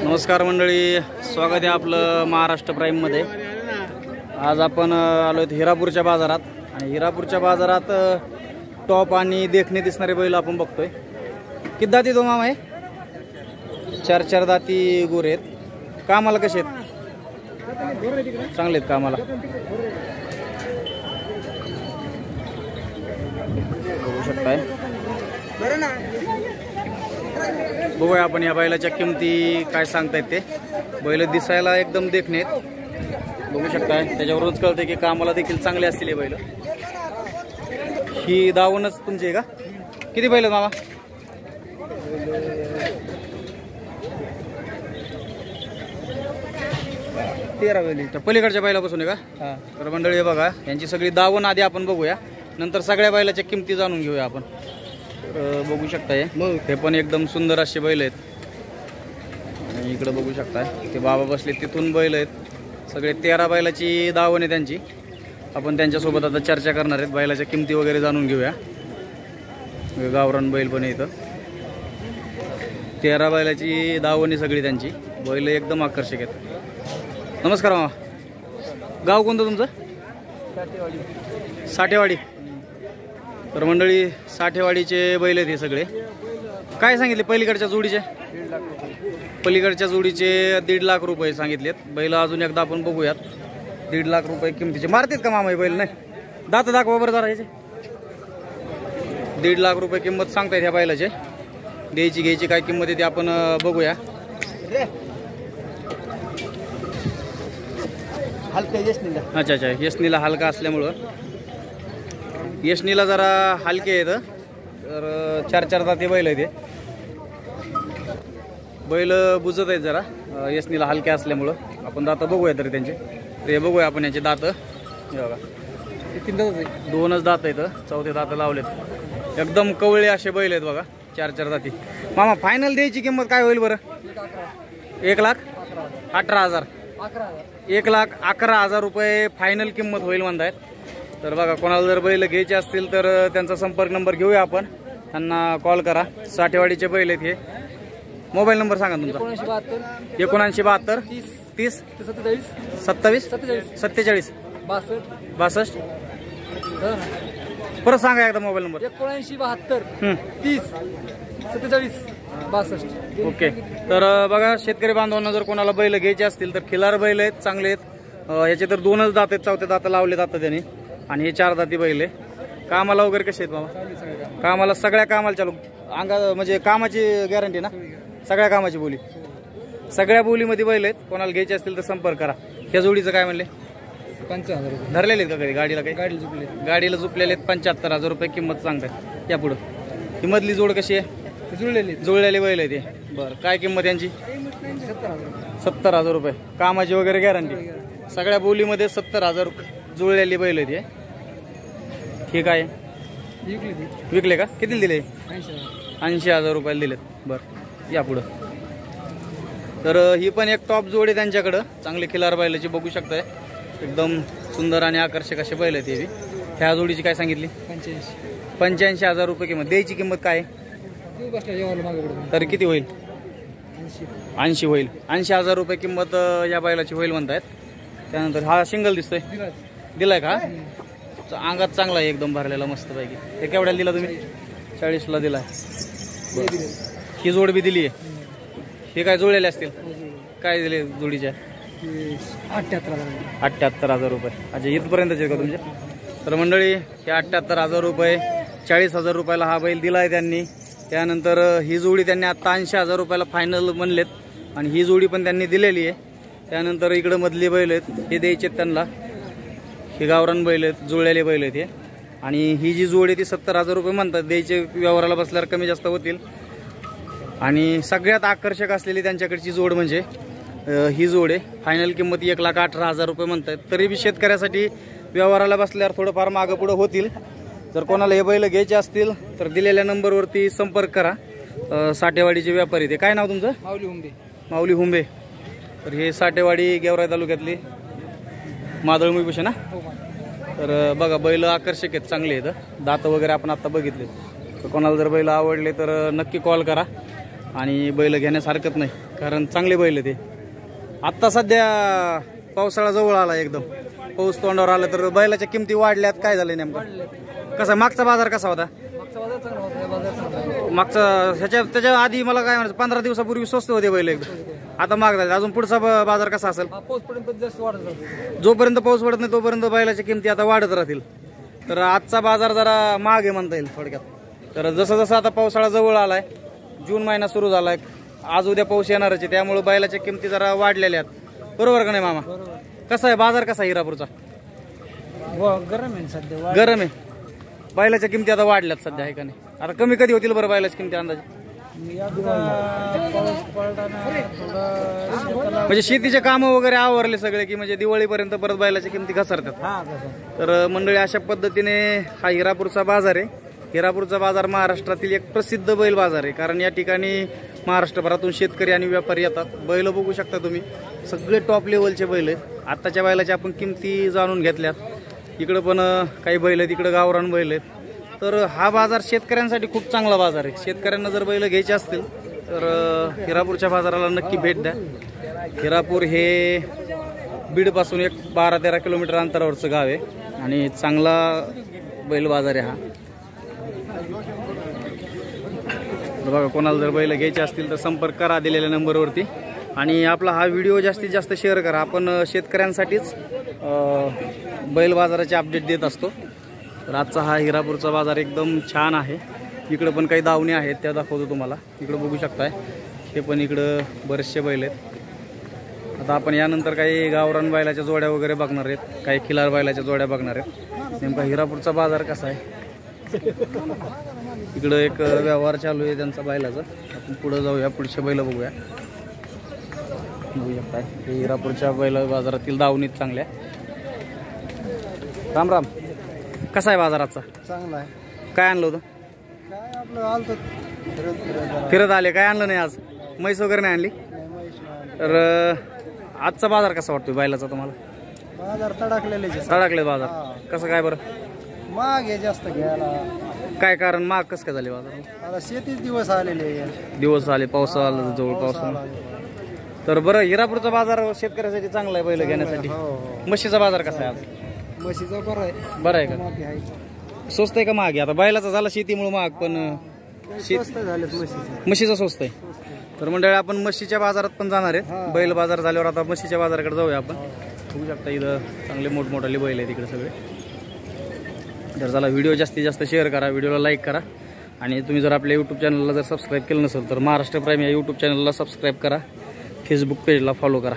नमस्कार मंडळी, स्वागत आहे आपलं महाराष्ट्र प्राईम मध्ये। आज आपण आलोय हिरापूरच्या बाजारात आणि हिरापूरच्या बाजारात टॉप आणि देखणे दिसणारे बैल आपण बघतोय। किती दाती तो मामा आहे? चार दाती गोरे आहेत। कामाला कसे आहेत? चांगले आहेत कामाला। बघू शकताय। बघूया आपण या बैलाच्या किमती काय सांगतायत ते। बैल दिसायला एकदम देखणे आहेत, बघू शकताय। त्याच्यावरूनच कळतंय की कामाला देखील चांगले असतील हे बैल। ही दावणच तुमची आहे का? किती बैल मामा? 13 बैल। पलीकडच्या बैलापासून आहे का? तर मंडळी बघा, यांची सगळी दावण आधी आपण बघूया, नंतर सगळ्या बैलाच्या किमती जाणून घेऊया आपण। बघू शकताय हे पण एकदम सुंदर असे बैल आहेत। आणि इकडे बघू शकताय ते बाबा बसले, तिथून बैल आहेत सगळे। 13 बैलाची दावण आहे त्यांची। आपण त्यांच्यासोबत आता चर्चा करणार आहेत, बैलाच्या किमती वगैरे जाणून घेऊया। गावरान बैल पण इथं 13 बैलाची दावण आहे सगळी त्यांची। बैल एकदम आकर्षक आहेत। नमस्कार मामा, गाव कोणतं तुमचं? साठेवाडी। तर मंडळी साठेवाडीचे बैल आहेत हे सगळे। काय सांगितले पलीकडच्या जोडीचे? पलीकडच्या जोडीचे 1.5 लाख रुपये सांगितलेत। बैल अजून एकदा आपण बघूयात। 1.5 लाख रुपये किमतीचे मारतात का मामा हे बैल? नाही, दात दाखवा बरं जरा याचे। 1.5 लाख रुपये किंमत सांगतायत ह्या बैलाचे। द्यायची घ्यायची काय किंमत आहे ते आपण बघूया। अच्छा, यशनीला हलका असल्यामुळं यशनीला जरा हलके आहेत। तर 4 दाते बैल आहेत। बैल बुजत आहेत जरा, यशनीला हलके असल्यामुळं। आपण दात बघूया तरी त्यांचे। ते बघूया आपण यांचे दात। बघा 2च दात आहेत, 4थं दात लावलेत। एकदम कवळे असे बैल आहेत बघा, 4 दाती। मामा फायनल द्यायची किंमत काय होईल बरं? 1,18,000। 1,11,000 रुपये फायनल किंमत होईल म्हणतायत। तर बघा, कोणाला जर बैल घ्यायचे असतील तर त्यांचा संपर्क नंबर घेऊया आपण, त्यांना कॉल करा। साठेवाडीचे बैल आहेत हे। मोबाईल नंबर सांगा तुमचा। 7972 30 27 47 62। परत सांगा एकदा मोबाईल नंबर। 7972 30 47 62। ओके। तर बघा, शेतकरी बांधवांना जर कोणाला बैल घ्यायचे असतील तर खिलार बैल आहेत, चांगले आहेत। याचे तर 2च दात आहेत, 4थं दात लावले जातात त्यांनी। आणि हे 4 दाती बैल आहे। कामाला वगैरे कसे आहेत बाबा? कामाला सगळ्या कामाला चालू अंगा, म्हणजे कामाची गॅरंटी ना? सगळ्या कामाची बोली, सगळ्या बोलीमध्ये बैल आहेत। कोणाला घ्यायचे असतील तर संपर्क करा। ह्या जोडीचं काय म्हणले? 75,000 धरलेले आहेत का कधी? गाडीला काही? गाडीला झुपलेले आहेत। 75,000 रुपये किंमत सांगतात। या पुढं ही मधली जोड कशी आहे? जुळलेली बैल आहे ते। बरं, काय किंमत यांची? 70,000 रुपये। कामाची वगैरे गॅरंटी, सगळ्या बोलीमध्ये 70,000 जुळलेली बैल आहे ते। ठीक आहे, विकले का? किती दिले? 80,000 रुपयाला दिलेत। बरं, या पुढं। तर ही पण एक टॉप जोड आहे त्यांच्याकडं, चांगली खिलार बैलाची। बघू शकताय एकदम सुंदर आणि आकर्षक असे बैल आहेत हे। ह्या जोडीची काय सांगितली? 85,000 रुपये किंमत। द्यायची किंमत काय? तर किती होईल? 80 होईल। 80,000 रुपये किंमत या बैलाची होईल म्हणतायत। त्यानंतर हा सिंगल दिसतोय, दिलाय का? अंगात चांगला आहे, एकदम भरलेला मस्त पैकी। हे केवढ्याला दिला तुम्ही? 40ला दिलाय। ही जोड बी दिली आहे। हे काय जुळलेले असतील? काय दिले जोडीच्या? 78,000 रुपये। अच्छा, इथपर्यंतचे का तुमचे? तर मंडळी हे 78,000 रुपये, 40,000 रुपयाला हा बैल दिलाय त्यांनी। त्यानंतर ही जोडी त्यांनी आता 80,000 रुपयाला फायनल म्हणलेत, आणि ही जोडी पण त्यांनी दिलेली आहे। त्यानंतर इकडे मधली बैल आहेत, हे द्यायचे त्यांना। हे गावरान बैल आहेत, जुळलेले बैल आहेत हे। आणि ही जी जोड आहे ती 70,000 रुपये म्हणतात। द्यायचे व्यवहाराला बसल्यावर कमी जास्त होतील। आणि सगळ्यात आकर्षक असलेली त्यांच्याकडची जोड म्हणजे ही जोड आहे। फायनल किंमत 1,18,000 रुपये म्हणतात। तरी बी शेतकऱ्यासाठी व्यवहाराला बसल्यावर थोडंफार मागं पुढं होतील। जर कोणाला हे बैल घ्यायचे असतील तर दिलेल्या नंबरवरती संपर्क करा। साठेवाडीचे व्यापारी ते। काय नाव तुमचं? माऊली हुंबे। तर हे साठेवाडी गेवराई तालुक्यातली मादळमुई पाशी ना? तर बघा, बैल आकर्षक आहेत, चांगले आहेत। दात वगैरे आपण आता बघितले। तर कोणाला जर बैल आवडले तर नक्की कॉल करा। आणि बैल घेण्यास हरकत नाही, कारण चांगले बैल ते. आत्ता सध्या पावसाळा जवळ आला, एकदम पाऊस तोंडावर आला तर बैलाच्या किमती वाढल्यात. काय झालं नेमकं? कसा मागचा बाजार कसा होता? मागचा त्याच्या आधी मला काय म्हणायचं, 15 दिवसापूर्वी स्वस्त होते बैल एकदम, आता महाग झाले. अजून पुढचा बाजार कसा असेल? जोपर्यंत पाऊस पडत नाही तोपर्यंत बैलाच्या किमती आता वाढत राहतील. तर आजचा बाजार जरा महाग आहे म्हणता येईल थोडक्यात. तर जसं जसं आता पावसाळा जवळ आलाय, जून महिना सुरू झालाय, आज उद्या पाऊस येणारच आहे, त्यामुळे बैलाच्या किमती जरा वाढलेल्या आहेत. बरोबर का नाही मामा? कसा आहे बाजार, कसा आहे हिरापूरचा? गरम आहे सध्या, गरम आहे. बैलाच्या किमती आता वाढल्यात सध्या, आहे का नाही? आता कमी कधी होतील बरं बैलाच्या किमती अंदाजे? म्हणजे शेतीचे कामं वगैरे आवरले सगळे की म्हणजे दिवाळीपर्यंत परत बैलाच्या किमती घसरतात. तर मंडळी अशा पद्धतीने हा हिरापूरचा बाजार आहे. हिरापूरचा बाजार महाराष्ट्रातील एक प्रसिद्ध बैल बाजार आहे, कारण या ठिकाणी महाराष्ट्रभरातून शेतकरी आणि व्यापारी येतात. बैल बघू शकता तुम्ही, सगळे टॉप लेवलचे बैल आहेत. आत्ताच्या बैलाच्या आपण किमती जाणून घेतल्यात. इकडं पण काही बैल आहेत, इकडं गावरान बैल आहेत. तर हा बाजार शेतकऱ्यांसाठी खूप चांगला बाजार आहे. शेतकऱ्यांना जर बैल घ्यायचे असतील तर हिरापूरच्या बाजाराला नक्की भेट द्या. हिरापूर हे बीडपासून एक 12-13 किलोमीटर अंतरावरचं गाव आहे आणि चांगला बैल बाजार आहे हा. बघा, कोणाला जर बैल घ्यायचे असतील तर संपर्क करा दिलेल्या नंबरवरती. आणि आपला हा व्हिडिओ जास्तीत जास्त शेअर करा. आपण शेतकऱ्यांसाठीच बैल बाजाराचे अपडेट देत असतो. तर आजचा हा हिरापूरचा बाजार एकदम छान आहे. इकडं पण काही दावणी आहेत, त्या दाखवतो तुम्हाला. इकडं बघू शकताय, हे पण इकडं बरेचसे बैल आहेत. आता आपण यानंतर काही गावरान बैलाच्या जोड्या वगैरे बघणार आहेत, काही खिलार बैलाच्या जोड्या बघणार आहेत. नेमका हिरापूरचा बाजार कसा आहे? इकडं एक व्यवहार चालू आहे त्यांचा बैलाचा. आपण पुढे जाऊया, पुढचे बैल बघूया. बघू शकताय हे हिरापूरच्या बैल बाजारातील दावणीत चांगल्या. राम राम, कसा आहे बाजाराचा? चांगला आहे. काय आणलं होतं? काय आपलं आलत फिरत आले, काय आणलं नाही आज? म्हैस वगैरे नाही आणली? तर आजचा बाजार कसा वाटतोय बैलाचा तुम्हाला? बाजार तडाकलेले तडाकले बाजार. कसं काय बरं? महाग आहे जास्त घ्यायला. काय कारण महाग कसं काय झाले बाजार? आता शेतीच दिवस आलेले, दिवस आले, पावसा आला जवळ, पावसा. तर बरं, हिरापूरचा बाजार शेतकऱ्यासाठी चांगला आहे बैल घेण्यासाठी. म्हशीचा बाजार कसा आहे आज? म्हशीचा बरं आहे. बरं आहे का? स्वस्त आहे का महाग आहे? आता बैलाचा झाला शेतीमुळे महाग, पण म्हशीचा स्वस्त आहे. तर मंडळी आपण म्हशीच्या बाजारात पण जाणार आहे. बैल बाजार झाल्यावर आता म्हशीच्या बाजाराकडे जाऊया आपण. बघू शकता इथं चांगले मोठमोठाले बैल आहेत इकडे सगळे. जर झाला व्हिडिओ जास्तीत जास्त शेअर करा, व्हिडिओला लाईक करा. आणि तुम्ही जर आपल्या यूट्यूब चॅनलला जर सबस्क्राईब केलं नसेल तर महाराष्ट्र प्राईम या यूट्यूब चॅनलला सबस्क्राईब करा, फेसबुक पेजला फॉलो करा.